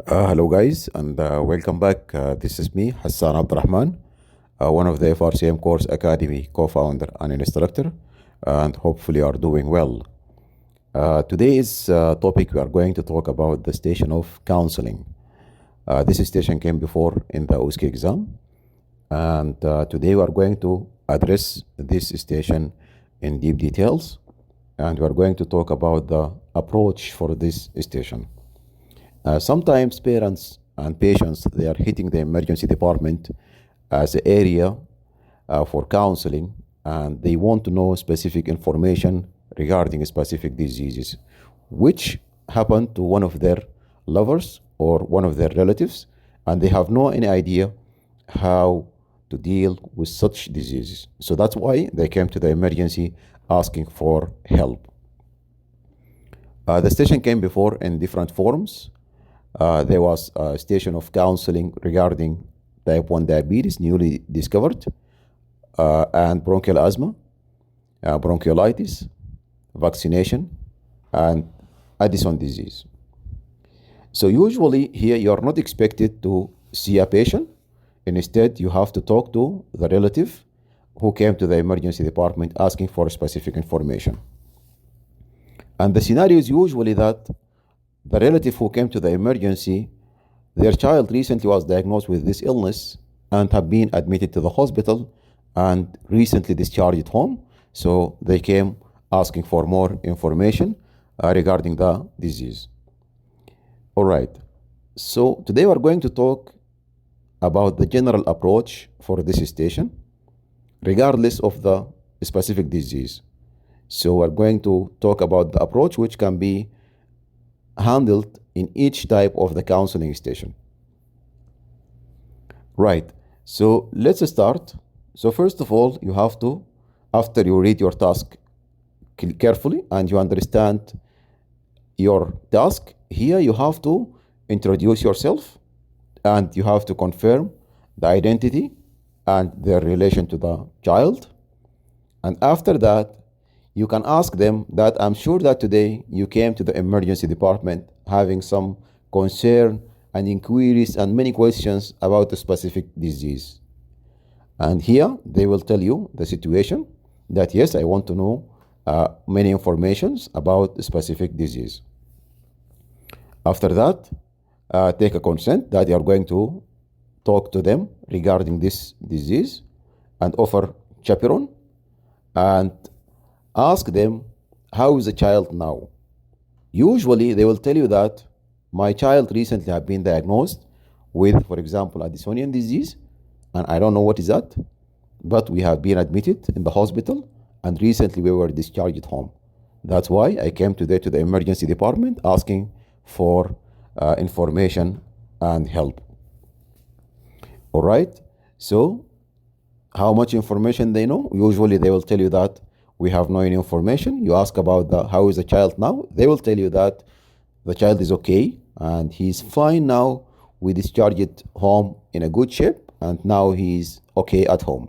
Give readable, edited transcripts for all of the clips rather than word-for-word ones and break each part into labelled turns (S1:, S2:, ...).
S1: Hello, guys, and welcome back. This is me, Hassan Abdurrahman, one of the FRCM Course Academy co founder and instructor, and hopefully, you are doing well. Today's topic we are going to talk about the station of counseling. This station came before in the OSCE exam, and today we are going to address this station in deep details, and we are going to talk about the approach for this station. Sometimes parents and patients, they are hitting the emergency department as an area for counseling, and they want to know specific information regarding specific diseases which happen to one of their lovers or one of their relatives, and they have no any idea how to deal with such diseases. So that's why they came to the emergency asking for help. The station came before in different forms. There was a station of counseling regarding type 1 diabetes, newly discovered, and bronchial asthma, bronchiolitis, vaccination, and Addison disease. So usually here you are not expected to see a patient. Instead, you have to talk to the relative who came to the emergency department asking for specific information. And the scenario is usually that the relative who came to the emergency, their child recently was diagnosed with this illness and have been admitted to the hospital and recently discharged home. So they came asking for more information regarding the disease. All right. So today we're going to talk about the general approach for this station, regardless of the specific disease. So we're going to talk about the approach which can be handled in each type of the counseling station. Right. So let's start. So first of all, you have to, after you read your task carefully and you understand your task, here you have to introduce yourself and you have to confirm the identity and their relation to the child. And after that, you can ask them that I'm sure that today you came to the emergency department having some concern and inquiries and many questions about a specific disease. And here they will tell you the situation that yes, I want to know many informations about a specific disease. After that, take a consent that you are going to talk to them regarding this disease and offer chaperone and ask them, how is the child now? Usually they will tell you that my child recently have been diagnosed with, for example, Addisonian disease, and I don't know what is that, but we have been admitted in the hospital and recently we were discharged home. That's why I came today to the emergency department asking for information and help. All right. So how much information they know? Usually they will tell you that we have no any information. You ask about how is the child now? They will tell you that the child is okay and he's fine now. We discharged home in a good shape and now he's okay at home.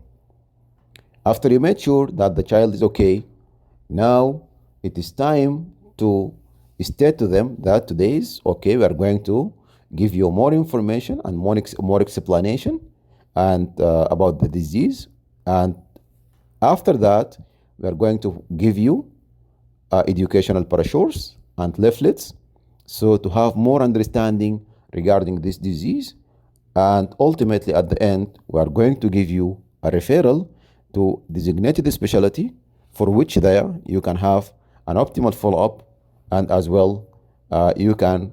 S1: After you made sure that the child is okay, now it is time to state to them that today is okay. We are going to give you more information and more explanation and about the disease. And after that, we are going to give you educational brochures and leaflets so to have more understanding regarding this disease. And ultimately, at the end, we are going to give you a referral to designated specialty for which there you can have an optimal follow-up and as well you can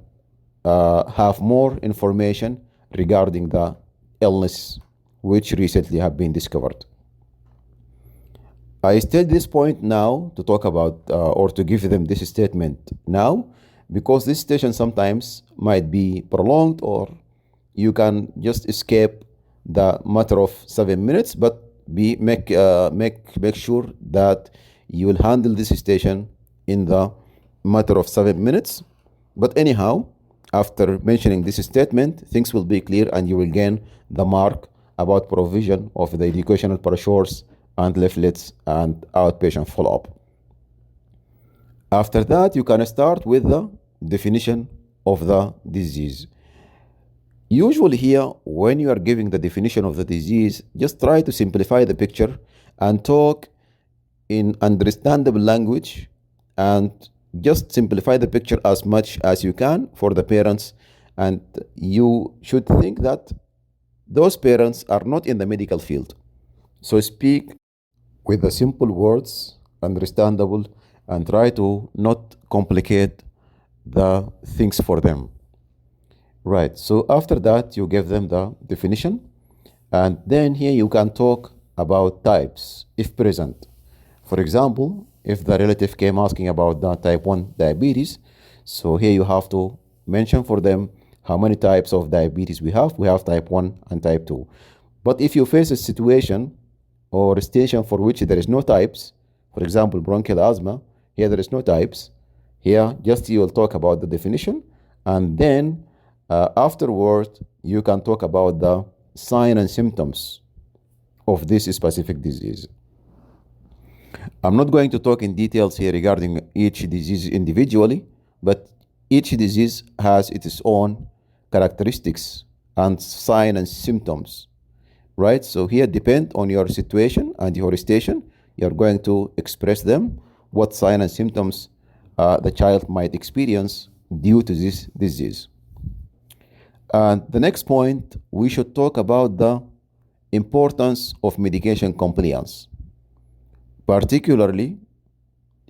S1: have more information regarding the illness which recently have been discovered. I state this point now to talk about or to give them this statement now because this station sometimes might be prolonged or you can just escape the matter of 7 minutes, but make sure that you will handle this station in the matter of 7 minutes. But anyhow, after mentioning this statement, things will be clear and you will gain the mark about provision of the educational brochures and leaflets and outpatient follow-up. After that, you can start with the definition of the disease. Usually here, when you are giving the definition of the disease, just try to simplify the picture and talk in understandable language, and just simplify the picture as much as you can for the parents. And you should think that those parents are not in the medical field. So speak with the simple words, understandable, and try to not complicate the things for them. Right. So after that, you give them the definition, and then here you can talk about types if present. For example, if the relative came asking about the type 1 diabetes, so here you have to mention for them how many types of diabetes we have. We have type 1 and type 2. But if you face a situation or a station for which there is no types, for example, bronchial asthma, here there is no types. Here, just you will talk about the definition, and then afterward, you can talk about the sign and symptoms of this specific disease. I'm not going to talk in details here regarding each disease individually, but each disease has its own characteristics and sign and symptoms, right? So here, depend on your situation and your station, you're going to express them what sign and symptoms the child might experience due to this disease. And the next point, we should talk about the importance of medication compliance, particularly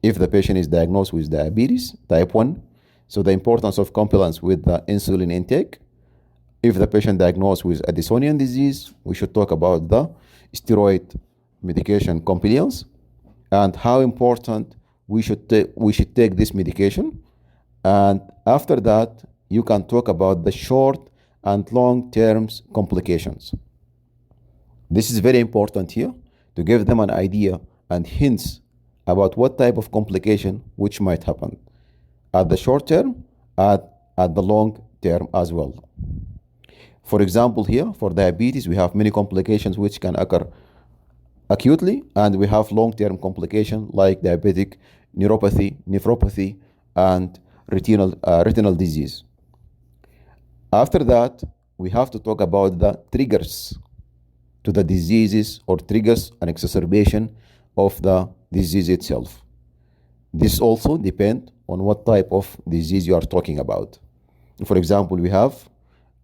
S1: if the patient is diagnosed with diabetes type 1. So the importance of compliance with the insulin intake. If the patient diagnosed with Addisonian disease, we should talk about the steroid medication compliance and how important we should take this medication. And after that, you can talk about the short and long-term complications. This is very important here to give them an idea and hints about what type of complication which might happen at the short term, at the long term as well. For example, here for diabetes, we have many complications which can occur acutely, and we have long-term complications like diabetic neuropathy, nephropathy, and retinal disease. After that, we have to talk about the triggers to the diseases or triggers an exacerbation of the disease itself. This also depends on what type of disease you are talking about. For example, we have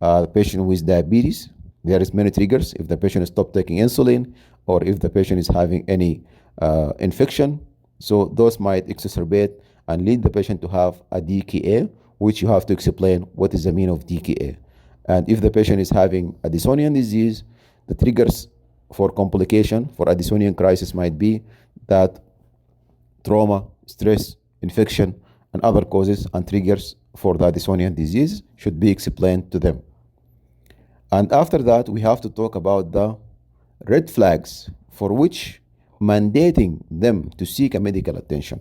S1: a patient with diabetes. There is many triggers. If the patient stopped taking insulin, or if the patient is having any infection, so those might exacerbate and lead the patient to have a DKA, which you have to explain what is the meaning of DKA. And if the patient is having Addisonian disease, the triggers for complication for Addisonian crisis might be that trauma, stress, infection, and other causes and triggers for the Addisonian disease should be explained to them. And after that, we have to talk about the red flags for which mandating them to seek a medical attention.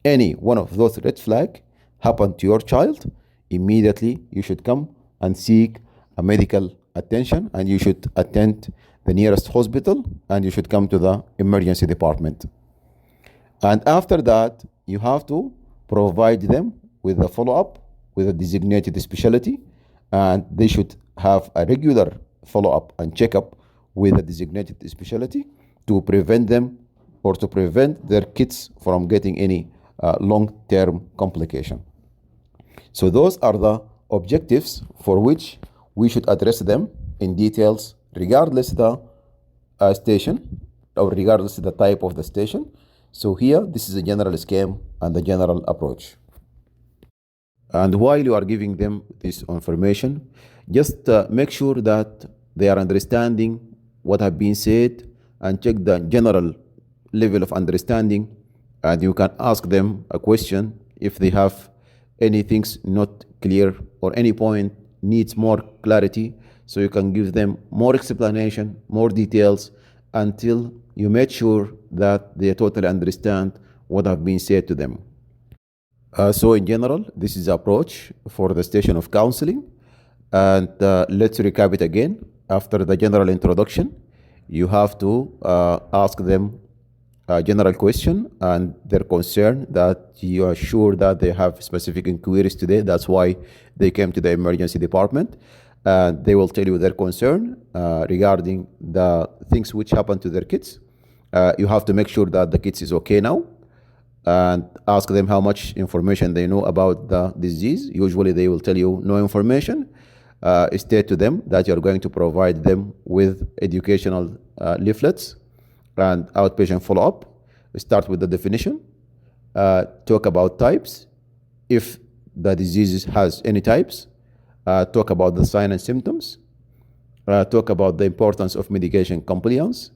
S1: Any one of those red flags happen to your child, immediately you should come and seek a medical attention, and you should attend the nearest hospital, and you should come to the emergency department. And after that, you have to provide them with a follow-up with a designated specialty, and they should have a regular follow-up and checkup with a designated specialty to prevent them or to prevent their kids from getting any long-term complication. So those are the objectives for which we should address them in details, regardless the station or regardless the type of the station. So here, this is a general scheme and the general approach. And while you are giving them this information, just make sure that they are understanding what have been said, and check the general level of understanding. And you can ask them a question if they have any things not clear or any point needs more clarity. So you can give them more explanation, more details, until you make sure that they totally understand what have been said to them. So in general, this is the approach for the station of counseling. And let's recap it again. After the general introduction, you have to ask them a general question and their concern, that you are sure that they have specific inquiries today. That's why they came to the emergency department. and they will tell you their concern regarding the things which happen to their kids. You have to make sure that the kids is okay now, and ask them how much information they know about the disease. Usually they will tell you no information. State to them that you're going to provide them with educational leaflets and outpatient follow-up. Start with the definition. Talk about types, if the disease has any types. Talk about the signs and symptoms. Talk about the importance of medication compliance.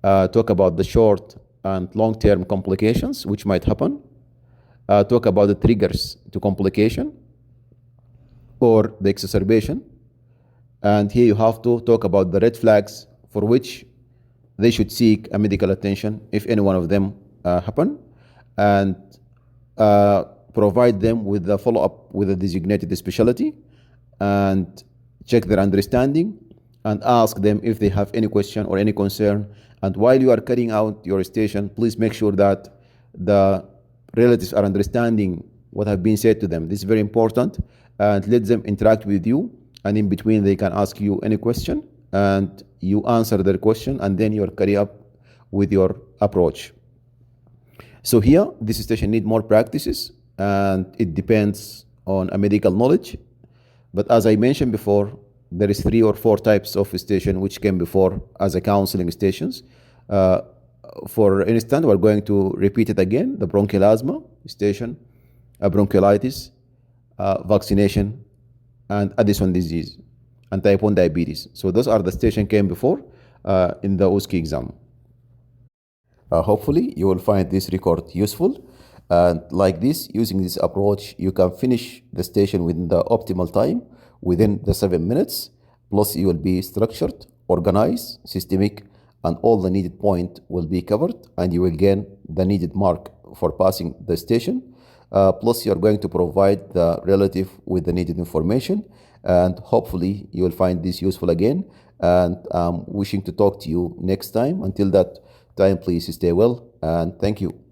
S1: Talk about the short and long-term complications which might happen. Talk about the triggers to complication or the exacerbation. And here you have to talk about the red flags for which they should seek a medical attention if any one of them happen, and provide them with the follow-up with a designated specialty, and check their understanding, and ask them if they have any question or any concern. And while you are carrying out your station, please make sure that the relatives are understanding what have been said to them. This is very important, and let them interact with you, and in between they can ask you any question and you answer their question, and then you'll carry up with your approach. So here, this station need more practices, and it depends on a medical knowledge. But as I mentioned before, there is 3 or 4 types of station which came before as a counseling stations. For instance, we're going to repeat it again: the bronchial asthma station, bronchiolitis, vaccination, and Addison disease, and type 1 diabetes. So those are the station came before in the OSCE exam. Hopefully you will find this record useful, and like this, using this approach, you can finish the station within the optimal time, within the 7 minutes. Plus you will be structured, organized, systemic, and all the needed point will be covered, and you will gain the needed mark for passing the station. Plus you are going to provide the relative with the needed information, and hopefully you will find this useful again, and I'm wishing to talk to you next time. Until that time, please stay well, and thank you.